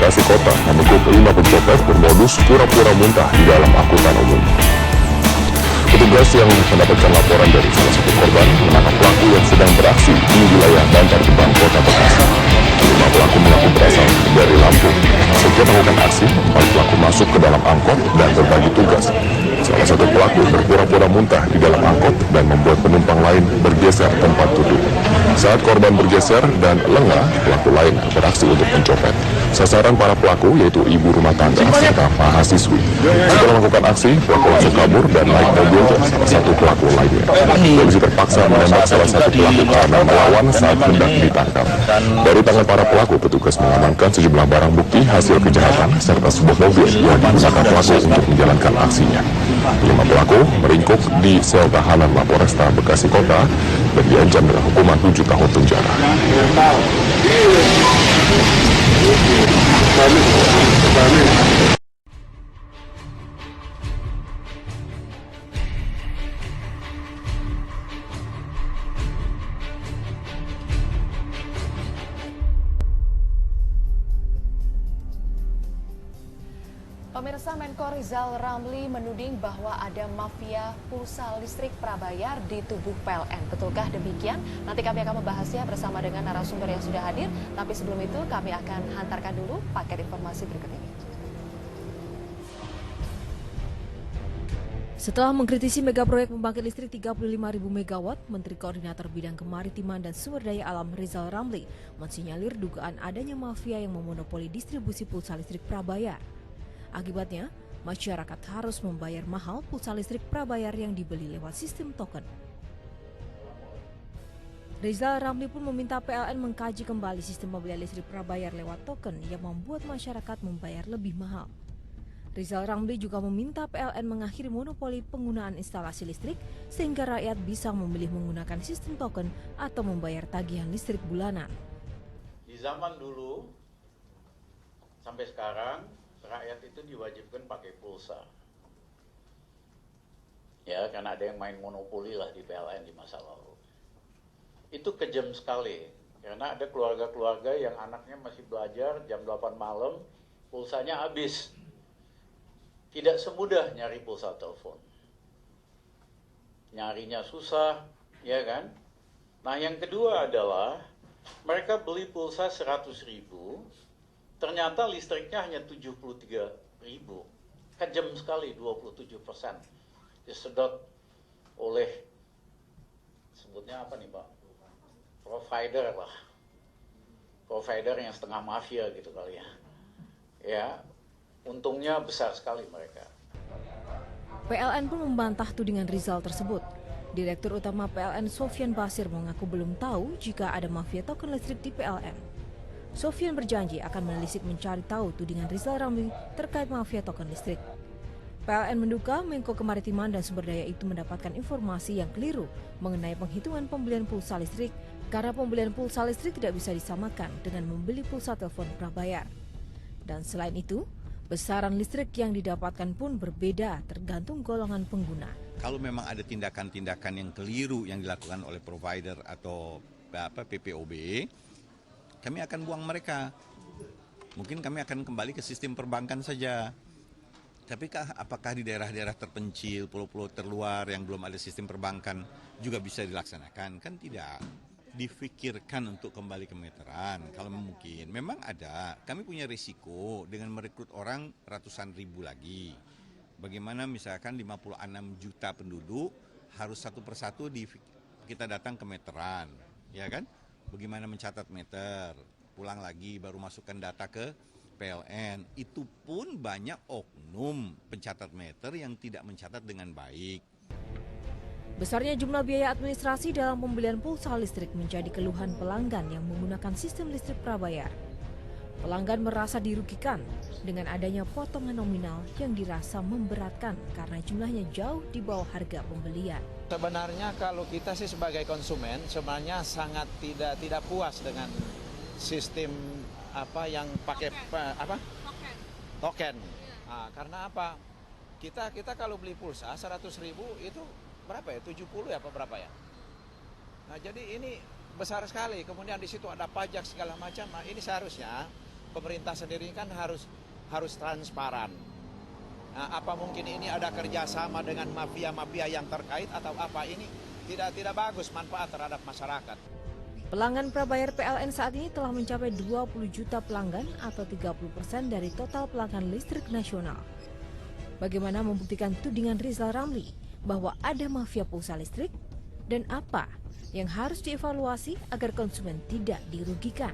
Bekasi Kota membekuk 5 pencopet bermodus pura-pura muntah di dalam angkutan umum. Petugas yang mendapatkan laporan dari salah satu korban menangkap pelaku yang sedang beraksi di wilayah Bantar Gebang, Kota Bekasi. 5 pelaku mengaku berasal dari Lampung. Setelah melakukan aksi, 4 pelaku masuk ke dalam angkot dan berbagi tugas. Salah satu pelaku berpura-pura muntah di dalam angkot dan membuat penumpang lain bergeser tempat duduk. Saat korban bergeser dan lengah, pelaku lain beraksi untuk mencopet. Sasaran para pelaku yaitu ibu rumah tangga serta mahasiswi. Setelah melakukan aksi, pelaku langsung kabur dan naik mobil salah satu pelaku lainnya. Polisi terpaksa menembak salah satu pelaku karena melawan saat hendak ditangkap. Dari tangan para pelaku, petugas mengamankan sejumlah barang bukti hasil kejahatan serta sebuah mobil yang digunakan pelaku untuk menjalankan aksinya. 5 pelaku meringkuk di sel tahanan Mapolresta Bekasi Kota dan diancam dengan hukuman 7 tahun penjara. Pemirsa, Menko Rizal Ramli menuding bahwa ada mafia pulsa listrik prabayar di tubuh PLN. Betulkah demikian? Nanti kami akan membahasnya bersama dengan narasumber yang sudah hadir. Tapi sebelum itu kami akan hantarkan dulu paket informasi berikut ini. Setelah mengkritisi mega proyek pembangkit listrik 35.000 MW, Menteri Koordinator Bidang Kemaritiman dan Sumber Daya Alam Rizal Ramli mensinyalir dugaan adanya mafia yang memonopoli distribusi pulsa listrik prabayar. Akibatnya, masyarakat harus membayar mahal pulsa listrik prabayar yang dibeli lewat sistem token. Rizal Ramli pun meminta PLN mengkaji kembali sistem pembelian listrik prabayar lewat token yang membuat masyarakat membayar lebih mahal. Rizal Ramli juga meminta PLN mengakhiri monopoli penggunaan instalasi listrik sehingga rakyat bisa memilih menggunakan sistem token atau membayar tagihan listrik bulanan. Di zaman dulu sampai sekarang rakyat itu diwajibkan pakai pulsa. Ya, karena ada yang main monopoli lah di PLN di masa lalu. Itu kejam sekali, karena ada keluarga-keluarga yang anaknya masih belajar jam 8 malam, pulsanya habis. Tidak semudah nyari pulsa telepon. Nyarinya susah, ya kan? Nah, yang kedua adalah mereka beli pulsa 100.000, ternyata listriknya hanya 73.000, kejam sekali 27%. Disedot oleh, sebutnya apa nih Pak? Provider lah. Provider yang setengah mafia gitu kali ya. Ya, untungnya besar sekali mereka. PLN pun membantah tudingan Rizal tersebut. Direktur Utama PLN Sofyan Basir mengaku belum tahu jika ada mafia token listrik di PLN. Sofyan berjanji akan menelisik mencari tahu tudingan Rizal Ramli terkait mafia token listrik. PLN menduga Menko Kemaritiman dan Sumber Daya itu mendapatkan informasi yang keliru mengenai penghitungan pembelian pulsa listrik karena pembelian pulsa listrik tidak bisa disamakan dengan membeli pulsa telepon prabayar. Dan selain itu, besaran listrik yang didapatkan pun berbeda tergantung golongan pengguna. Kalau memang ada tindakan-tindakan yang keliru yang dilakukan oleh provider atau PPOB, kami akan buang mereka. Mungkin kami akan kembali ke sistem perbankan saja. Tapi apakah di daerah-daerah terpencil, pulau-pulau terluar yang belum ada sistem perbankan juga bisa dilaksanakan? Kan tidak. Difikirkan untuk kembali ke meteran. Kalau mungkin, memang ada. Kami punya risiko dengan merekrut orang ratusan ribu lagi. Bagaimana misalkan 56 juta penduduk harus satu persatu kita datang ke meteran, ya kan? Bagaimana mencatat meter, pulang lagi baru masukkan data ke PLN. Itu pun banyak oknum pencatat meter yang tidak mencatat dengan baik. Besarnya jumlah biaya administrasi dalam pembelian pulsa listrik menjadi keluhan pelanggan yang menggunakan sistem listrik prabayar. Pelanggan merasa dirugikan dengan adanya potongan nominal yang dirasa memberatkan karena jumlahnya jauh di bawah harga pembelian. Sebenarnya kalau kita sih sebagai konsumen sebenarnya sangat tidak puas dengan sistem yang pakai token. Nah, karena apa? Kita kalau beli pulsa 100.000 itu berapa ya? 70 ya apa berapa ya? Nah, jadi ini besar sekali. Kemudian di situ ada pajak segala macam. Nah, ini seharusnya pemerintah sendiri kan harus transparan. Nah, apa mungkin ini ada kerjasama dengan mafia-mafia yang terkait atau apa? Ini tidak bagus manfaat terhadap masyarakat. Pelanggan prabayar PLN saat ini telah mencapai 20 juta pelanggan atau 30% dari total pelanggan listrik nasional. Bagaimana membuktikan tudingan Rizal Ramli bahwa ada mafia pulsa listrik? Dan apa yang harus dievaluasi agar konsumen tidak dirugikan?